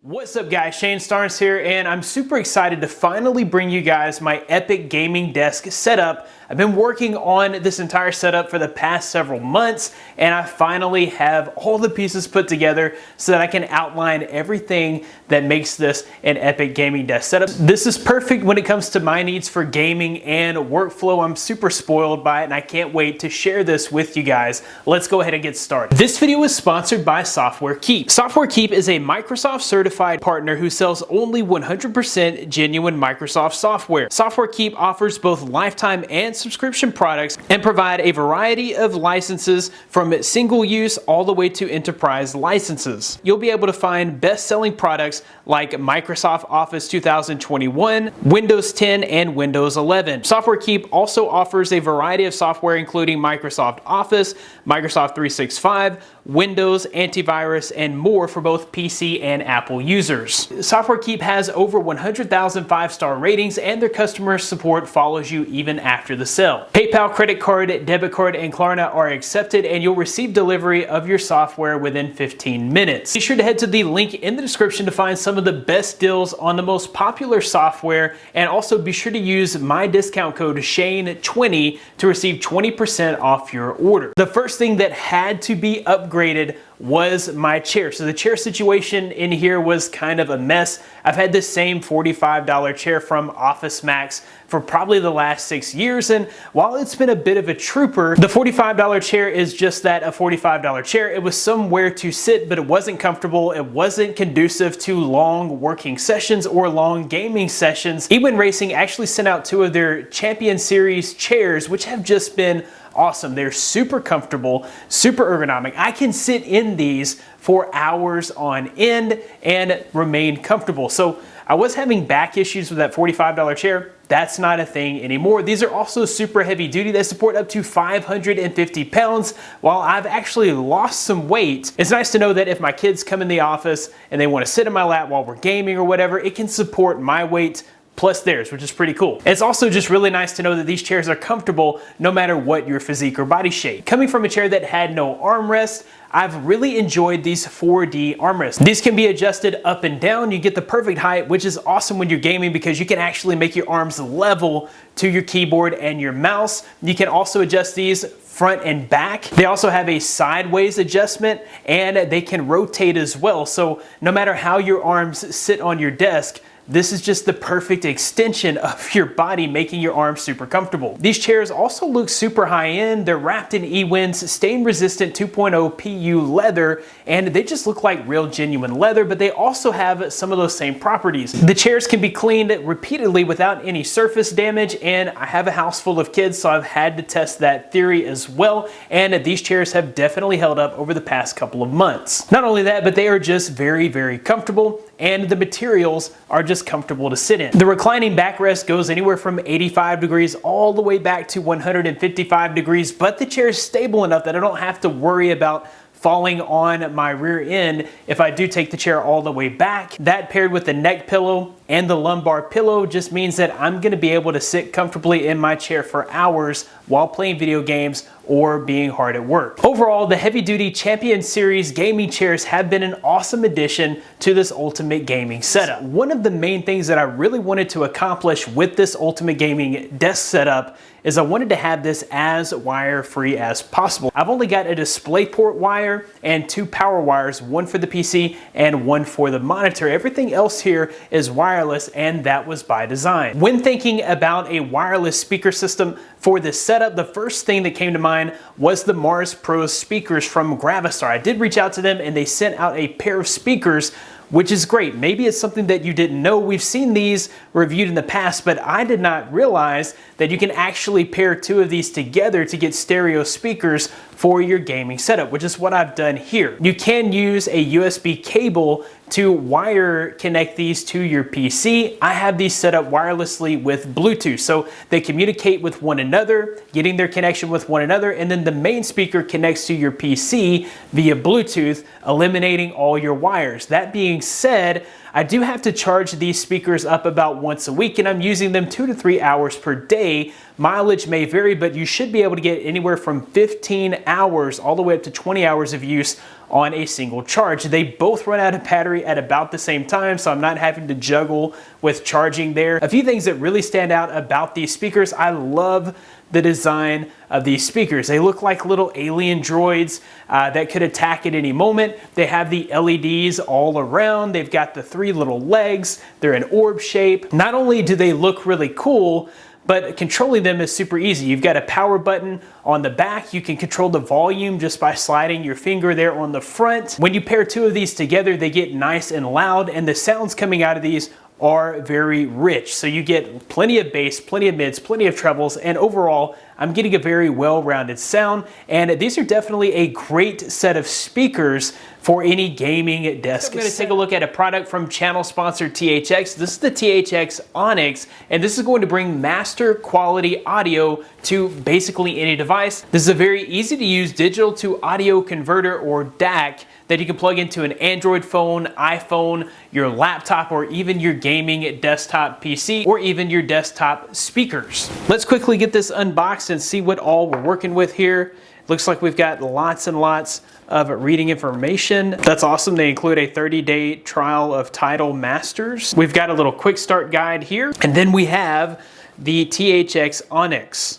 What's up guys, Shane Starnes here, and I'm super excited to finally bring you guys my epic gaming desk setup. I've been working on this entire setup for the past several months, and I finally have all the pieces put together so that I can outline everything that makes this an epic gaming desk setup. This is perfect when it comes to my needs for gaming and workflow. I'm super spoiled by it, and I can't wait to share this with you guys. Let's go ahead and get started. This video is sponsored by Software Keep. Software Keep is a Microsoft certified partner who sells only 100% genuine Microsoft software. Software Keep offers both lifetime and subscription products and provide a variety of licenses from single use all the way to enterprise licenses. You'll be able to find best-selling products like Microsoft Office 2021, Windows 10, and Windows 11. Software Keep also offers a variety of software including Microsoft Office, Microsoft 365, Windows, antivirus, and more for both PC and Apple users. Software Keep has over 100,000 5-star ratings, and their customer support follows you even after the sale. PayPal, credit card, debit card, and Klarna are accepted, and you'll receive delivery of your software within 15 minutes. Be sure to head to the link in the description to find some of the best deals on the most popular software, and also be sure to use my discount code SHANE20 to receive 20% off your order. The first thing that had to be upgraded was my chair. So the chair situation in here was kind of a mess. I've had this same $45 chair from Office Max for probably the last 6 years, and while it's been a bit of a trooper, the $45 chair is just that, a $45 chair. It was somewhere to sit, but it wasn't comfortable. It wasn't conducive to long working sessions or long gaming sessions. eWin Racing actually sent out 2 of their Champion Series chairs, which have just been awesome. They're super comfortable, super ergonomic. I can sit in these for hours on end and remain comfortable. So I was having back issues with that $45 chair. That's not a thing anymore. These are also super heavy duty. They support up to 550 pounds. While I've actually lost some weight, it's nice to know that if my kids come in the office and they want to sit in my lap while we're gaming or whatever, it can support my weight plus theirs, which is pretty cool. It's also just really nice to know that these chairs are comfortable no matter what your physique or body shape. Coming from a chair that had no armrest, I've really enjoyed these 4D armrests. These can be adjusted up and down. You get the perfect height, which is awesome when you're gaming because you can actually make your arms level to your keyboard and your mouse. You can also adjust these front and back. They also have a sideways adjustment, and they can rotate as well. So no matter how your arms sit on your desk, this is just the perfect extension of your body, making your arms super comfortable. These chairs also look super high-end. They're wrapped in eWin's stain-resistant 2.0 PU leather, and they just look like real genuine leather, but they also have some of those same properties. The chairs can be cleaned repeatedly without any surface damage, and I have a house full of kids, so I've had to test that theory as well, and these chairs have definitely held up over the past couple of months. Not only that, but they are just very, very comfortable, and the materials are just comfortable to sit in. The reclining backrest goes anywhere from 85 degrees all the way back to 155 degrees, but the chair is stable enough that I don't have to worry about falling on my rear end if I do take the chair all the way back. That paired with the neck pillow and the lumbar pillow just means that I'm gonna be able to sit comfortably in my chair for hours while playing video games or being hard at work. Overall, the heavy-duty Champion Series gaming chairs have been an awesome addition to this ultimate gaming setup. One of the main things that I really wanted to accomplish with this ultimate gaming desk setup is I wanted to have this as wire-free as possible. I've only got a DisplayPort wire and 2 power wires, one for the PC and one for the monitor. Everything else here is wireless, and that was by design. When thinking about a wireless speaker system for this setup, the first thing that came to mind was the Mars Pro speakers from Gravistar. I did reach out to them, and they sent out a pair of speakers, which is great. Maybe it's something that you didn't know. We've seen these reviewed in the past, but I did not realize that you can actually pair 2 of these together to get stereo speakers for your gaming setup, which is what I've done here. You can use a USB cable to wire connect these to your PC. I have these set up wirelessly with Bluetooth, so they communicate with one another, getting their connection with one another, and then the main speaker connects to your PC via Bluetooth, eliminating all your wires. That being said, I do have to charge these speakers up about once a week, and I'm using them 2 to 3 hours per day. Mileage may vary, but you should be able to get anywhere from 15 hours all the way up to 20 hours of use on a single charge. They both run out of battery at about the same time, so I'm not having to juggle with charging there. A few things that really stand out about these speakers: I love the design of these speakers. They look like little alien droids that could attack at any moment. They have the LEDs all around. They've got the 3 little legs. They're an orb shape. Not only do they look really cool, but controlling them is super easy. You've got a power button on the back. You can control the volume just by sliding your finger there on the front. When you pair 2 of these together, they get nice and loud, and the sounds coming out of these are very rich. So you get plenty of bass, plenty of mids, plenty of trebles, and overall, I'm getting a very well-rounded sound. And these are definitely a great set of speakers for any gaming desk. I'm going to take a look at a product from channel sponsor THX. This is the Thx Onyx, and this is going to bring master quality audio to basically any device. This is a very easy to use digital to audio converter, or DAC, that you can plug into an Android phone, iPhone, your laptop, or even your gaming desktop PC, or even your desktop speakers. Let's quickly get this unboxed and see what all we're working with here. Looks like we've got lots and lots of reading information. That's awesome. They include a 30-day trial of Tidal Masters. We've got a little quick start guide here, and then we have the Thx Onyx.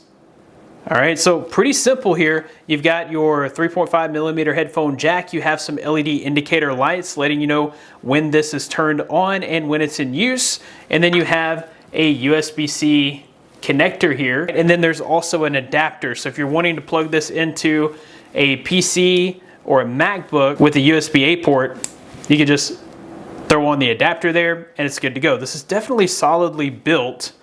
All right, so pretty simple here. You've got your 3.5mm headphone jack. You have some LED indicator lights letting you know when this is turned on and when it's in use. And then you have a USB-C connector here. And then there's also an adapter. So if you're wanting to plug this into a PC or a MacBook with a USB-A port, you can just throw on the adapter there and it's good to go. This is definitely solidly built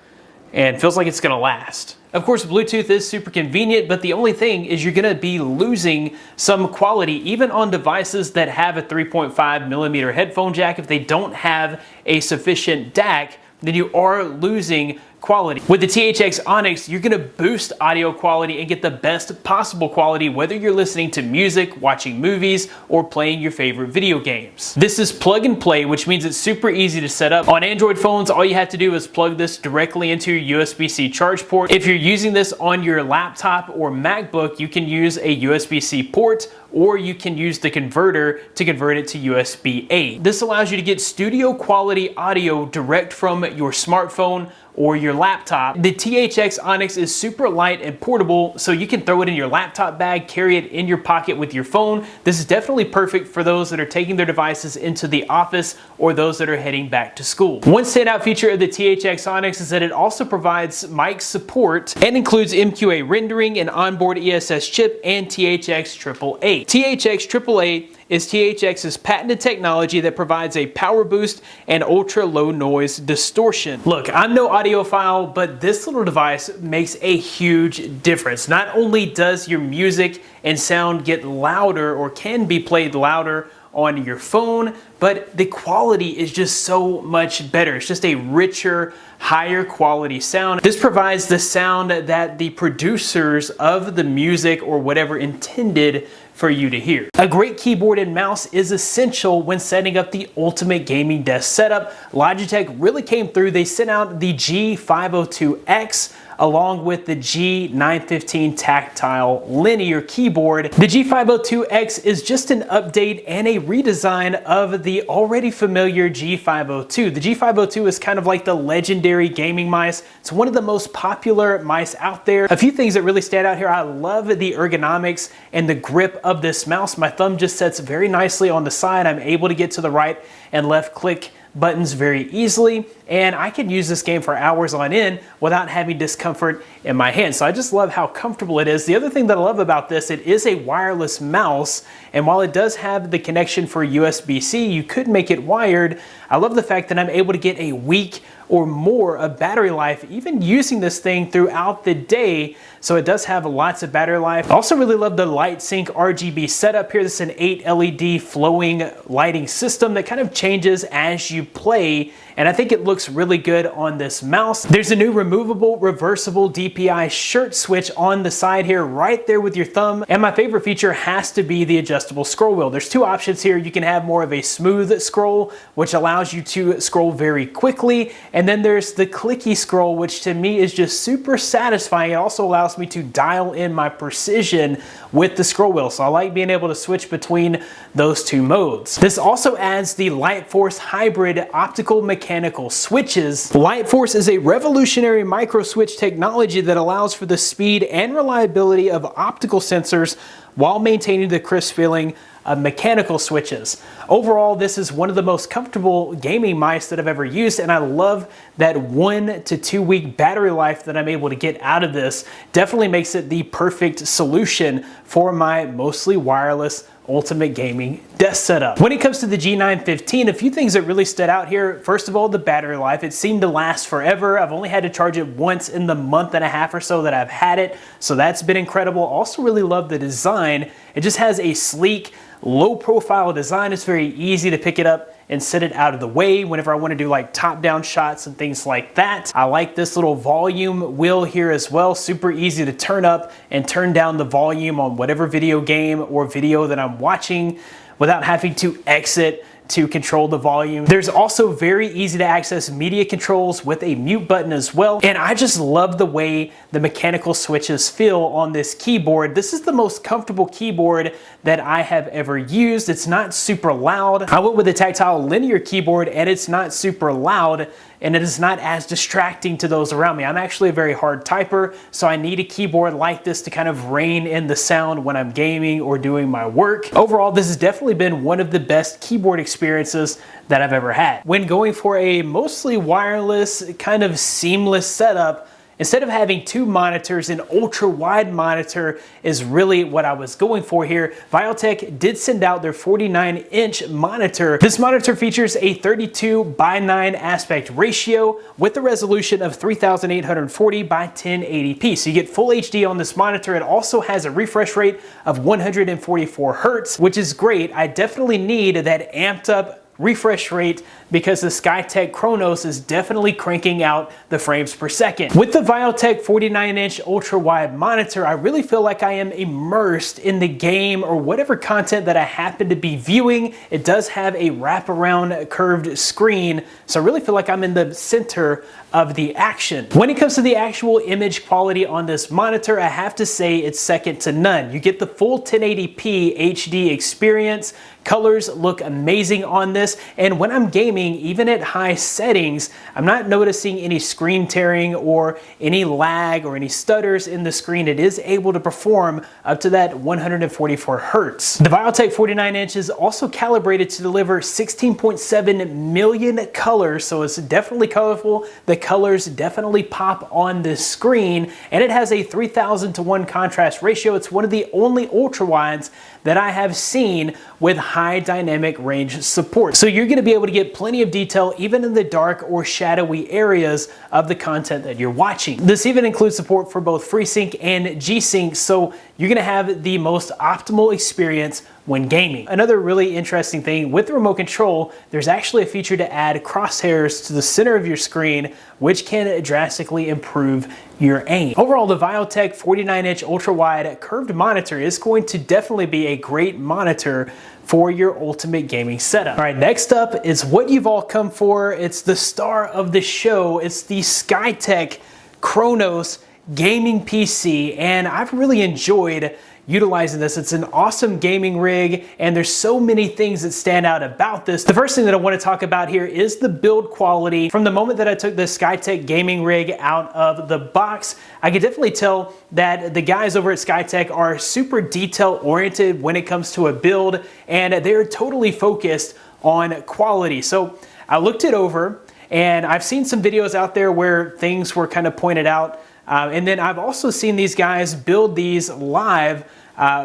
and feels like it's gonna last. Of course, Bluetooth is super convenient, but the only thing is you're gonna be losing some quality even on devices that have a 3.5mm headphone jack. If they don't have a sufficient DAC, then you are losing quality. With the Thx Onyx, you're gonna boost audio quality and get the best possible quality, whether you're listening to music, watching movies, or playing your favorite video games. This is plug and play, which means it's super easy to set up. On Android phones, all you have to do is plug this directly into your USB-C charge port. If you're using this on your laptop or MacBook, you can use a USB-C port, or you can use the converter to convert it to USB-A. This allows you to get studio quality audio direct from your smartphone or your laptop. The Thx Onyx is super light and portable, so you can throw it in your laptop bag, carry it in your pocket with your phone. This is definitely perfect for those that are taking their devices into the office or those that are heading back to school. One standout feature of the Thx Onyx is that it also provides mic support and includes MQA rendering, an onboard ESS chip, and THX AAA. THX AAA is THX's patented technology that provides a power boost and ultra low noise distortion. Look, I'm no audiophile, but this little device makes a huge difference. Not only does your music and sound get louder, or can be played louder on your phone, but the quality is just so much better. It's just a richer, higher quality sound. This provides the sound that the producers of the music or whatever intended for you to hear. A great keyboard and mouse is essential when setting up the ultimate gaming desk setup. Logitech really came through. They sent out the G502X along with the G915 tactile linear keyboard. The G502X is just an update and a redesign of the already familiar G502. The G502 is kind of like the legendary gaming mice. It's one of the most popular mice out there. A few things that really stand out here: I love the ergonomics and the grip of this mouse. My thumb just sets very nicely on the side. I'm able to get to the right and left click buttons very easily, and I can use this game for hours on end without having discomfort in my hand. So I just love how comfortable it is. The other thing that I love about this, it is a wireless mouse, and while it does have the connection for USB-C, you could make it wired. I love the fact that I'm able to get a week or more of battery life, even using this thing throughout the day. So it does have lots of battery life. I also really love the light Sync Rgb setup here. This is an 8 LED flowing lighting system that kind of changes as you play, and I think it looks looks really good on this mouse. There's a new removable, reversible DPI shirt switch on the side here, right there with your thumb. And my favorite feature has to be the adjustable scroll wheel. There's two options here. You can have more of a smooth scroll, which allows you to scroll very quickly. And then there's the clicky scroll, which to me is just super satisfying. It also allows me to dial in my precision with the scroll wheel. So I like being able to switch between those two modes. This also adds the Lightforce hybrid optical mechanical switches. Lightforce is a revolutionary micro switch technology that allows for the speed and reliability of optical sensors while maintaining the crisp feeling of mechanical switches. Overall, this is one of the most comfortable gaming mice that I've ever used, and I love that 1 to 2 week battery life that I'm able to get out of this. Definitely makes it the perfect solution for my mostly wireless ultimate gaming desk setup. When it comes to the G915, a few things that really stood out here. First of all, the battery life. It seemed to last forever. I've only had to charge it once in the month and a half or so that I've had it, so that's been incredible. Also really love the design. It just has a sleek, low profile design. It's very easy to pick it up and set it out of the way whenever I want to do like top-down shots and things like that. I like this little volume wheel here as well. Super easy to turn up and turn down the volume on whatever video game or video that I'm watching without having to exit to control the volume. There's also very easy to access media controls with a mute button as well. And I just love the way the mechanical switches feel on this keyboard. This is the most comfortable keyboard that I have ever used. It's not super loud. I went with a tactile linear keyboard and it's not super loud, and it is not as distracting to those around me. I'm actually a very hard typer, so I need a keyboard like this to kind of rein in the sound when I'm gaming or doing my work. Overall, this has definitely been one of the best keyboard experiences that I've ever had. When going for a mostly wireless, kind of seamless setup, instead of having two monitors, an ultra-wide monitor is really what I was going for here. Viotech did send out their 49-inch monitor. This monitor features a 32:9 aspect ratio with a resolution of 3840 by 1080p. So you get full HD on this monitor. It also has a refresh rate of 144 Hertz, which is great. I definitely need that amped up refresh rate because the Skytech Chronos is definitely cranking out the frames per second. With the Viotech 49-inch ultra-wide monitor, I really feel like I am immersed in the game or whatever content that I happen to be viewing. It does have a wraparound curved screen, so I really feel like I'm in the center of the action. When it comes to the actual image quality on this monitor, I have to say it's second to none. You get the full 1080p HD experience. Colors look amazing on this, and when I'm gaming, even at high settings, I'm not noticing any screen tearing or any lag or any stutters in the screen. It is able to perform up to that 144 Hertz. The Viotech 49-inch is also calibrated to deliver 16.7 million colors, so it's definitely colorful. The colors definitely pop on this screen, and it has a 3000:1 contrast ratio. It's one of the only ultra-wides that I have seen with high dynamic range support. So you're gonna be able to get plenty of detail even in the dark or shadowy areas of the content that you're watching. This even includes support for both FreeSync and G-Sync, so you're gonna have the most optimal experience when gaming. Another really interesting thing with the remote control, there's actually a feature to add crosshairs to the center of your screen, which can drastically improve your aim. Overall, the Viotech 49-inch ultra-wide curved monitor is going to definitely be a great monitor for your ultimate gaming setup. All right, next up is what you've all come for. It's the star of the show. It's the Skytech Chronos gaming PC, and I've really enjoyed utilizing this. It's an awesome gaming rig, and there's so many things that stand out about this. The first thing that I want to talk about here is the build quality. From the moment that I took the Skytech gaming rig out of the box, I could definitely tell that the guys over at Skytech are super detail oriented when it comes to a build, and they're totally focused on quality. So I looked it over, and I've seen some videos out there where things were kind of pointed out. And then I've also seen these guys build these live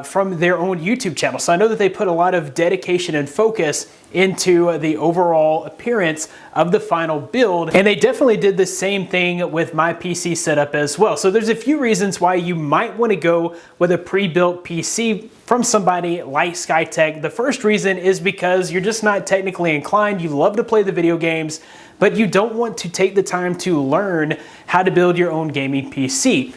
from their own YouTube channel. So I know that they put a lot of dedication and focus into the overall appearance of the final build. And they definitely did the same thing with my PC setup as well. So there's a few reasons why you might want to go with a pre-built PC from somebody like Skytech. The first reason is because you're just not technically inclined. You love to play the video games, but you don't want to take the time to learn how to build your own gaming PC.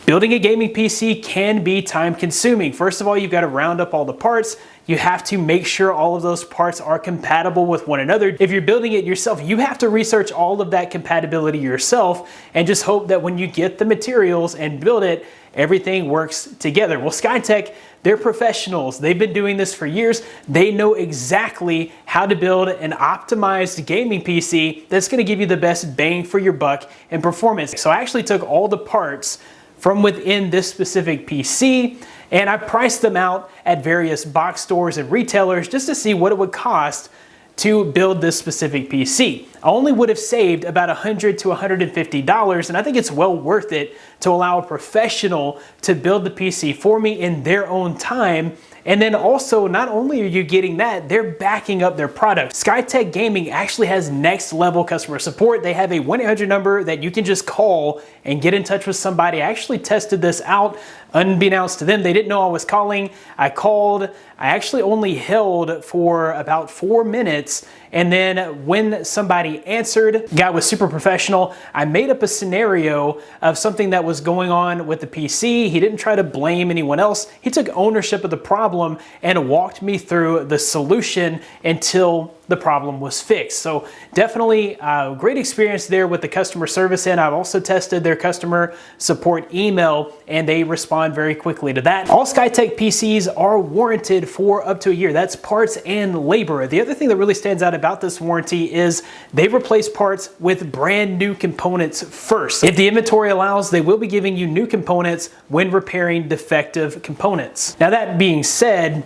Building a gaming PC can be time consuming. First of all, you've got to round up all the parts. You have to make sure all of those parts are compatible with one another. If you're building it yourself, you have to research all of that compatibility yourself and just hope that when you get the materials and build it, everything works together. Well, Skytech, they're professionals. They've been doing this for years. They know exactly how to build an optimized gaming PC that's going to give you the best bang for your buck and performance. So I actually took all the parts from within this specific PC and I priced them out at various box stores and retailers just to see what it would cost to build this specific PC. I only would have saved about $100 to $150, and I think it's well worth it to allow a professional to build the PC for me in their own time. And then also, not only are you getting that, they're backing up their product. Skytech Gaming actually has next level customer support. They have a 1-800 number that you can just call and get in touch with somebody. I actually tested this out unbeknownst to them. They didn't know I was calling. I called. I actually only held for about 4 minutes. And then when somebody answered, guy was super professional. I made up a scenario of something that was going on with the PC. He didn't try to blame anyone else. He took ownership of the problem and walked me through the solution until the problem was fixed. So definitely a great experience there with the customer service, and I've also tested their customer support email and they respond very quickly to that. All Skytech PCs are warranted for up to a year. That's parts and labor. The other thing that really stands out about this warranty is they replace parts with brand new components first. If the inventory allows, they will be giving you new components when repairing defective components. Now that being said,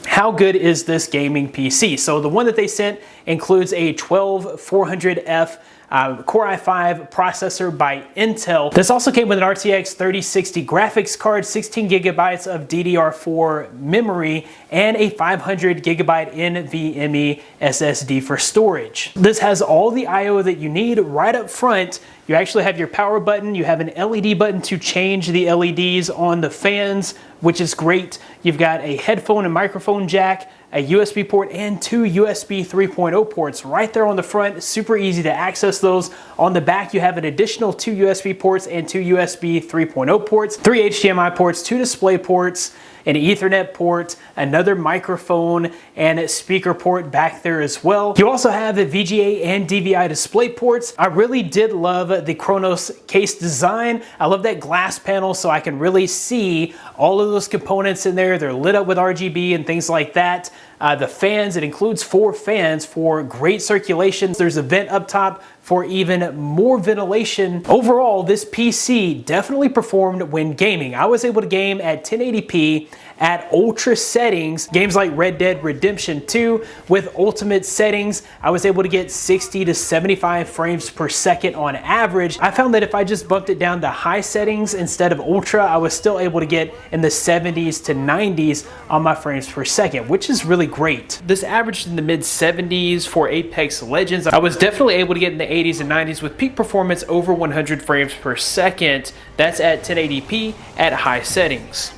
how good is this gaming PC? So the one that they sent includes a 12400F Core i5 processor by Intel. This also came with an RTX 3060 graphics card, 16 gigabytes of DDR4 memory, and a 500 gigabyte NVMe SSD for storage. This has all the I/O that you need right up front. You actually have your power button, you have an LED button to change the LEDs on the fans, which is great. You've got a headphone and microphone jack, a USB port, and 2 USB 3.0 ports right there on the front. Super easy to access those. On the back, you have an additional 2 USB ports and 2 USB 3.0 ports, 3 HDMI ports, 2 display ports, an Ethernet port, another microphone, and a speaker port back there as well. You also have the VGA and DVI display ports. I really did love the Chronos case design. I love that glass panel so I can really see all of those components in there. They're lit up with RGB and things like that. The fans, it includes 4 fans for great circulation. There's a vent up top for even more ventilation. Overall, this PC definitely performed when gaming. I was able to game at 1080p at ultra settings. Games like Red Dead Redemption 2 with ultimate settings, I was able to get 60 to 75 frames per second on average. I found that if I just bumped it down to high settings instead of ultra, I was still able to get in the 70s to 90s on my frames per second, which is really great. This averaged in the mid 70s for Apex Legends. I was definitely able to get in the 80s and 90s with peak performance over 100 frames per second. That's at 1080p at high settings.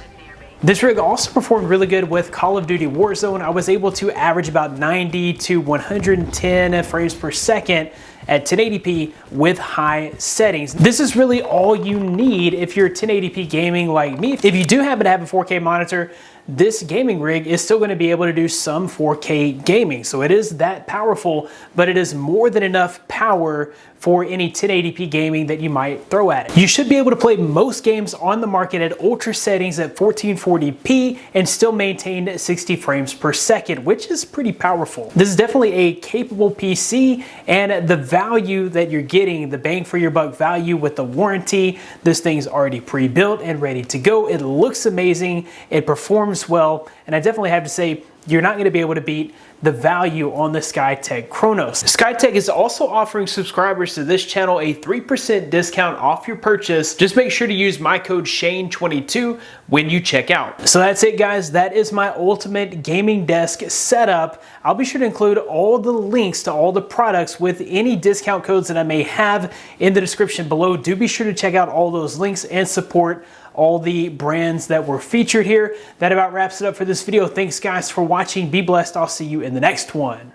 This rig also performed really good with Call of Duty Warzone. I was able to average about 90 to 110 frames per second at 1080p with high settings. This is really all you need if you're 1080p gaming like me. If you do happen to have a 4K monitor, this gaming rig is still going to be able to do some 4K gaming. So it is that powerful, but it is more than enough power for any 1080p gaming that you might throw at it. You should be able to play most games on the market at ultra settings at 1440p and still maintain 60 frames per second, which is pretty powerful. This is definitely a capable PC, and the value that you're getting, the bang for your buck value with the warranty, this thing's already pre-built and ready to go. It looks amazing, it performs well, and I definitely have to say, you're not going to be able to beat the value on the Skytech Chronos. Skytech is also offering subscribers to this channel a 3% discount off your purchase. Just make sure to use my code Shane22 when you check out. So that's it, guys. That is my ultimate gaming desk setup. I'll be sure to include all the links to all the products with any discount codes that I may have in the description below. Do be sure to check out all those links and support all the brands that were featured here. That about wraps it up for this video. Thanks guys for watching. Be blessed. I'll see you in the next one.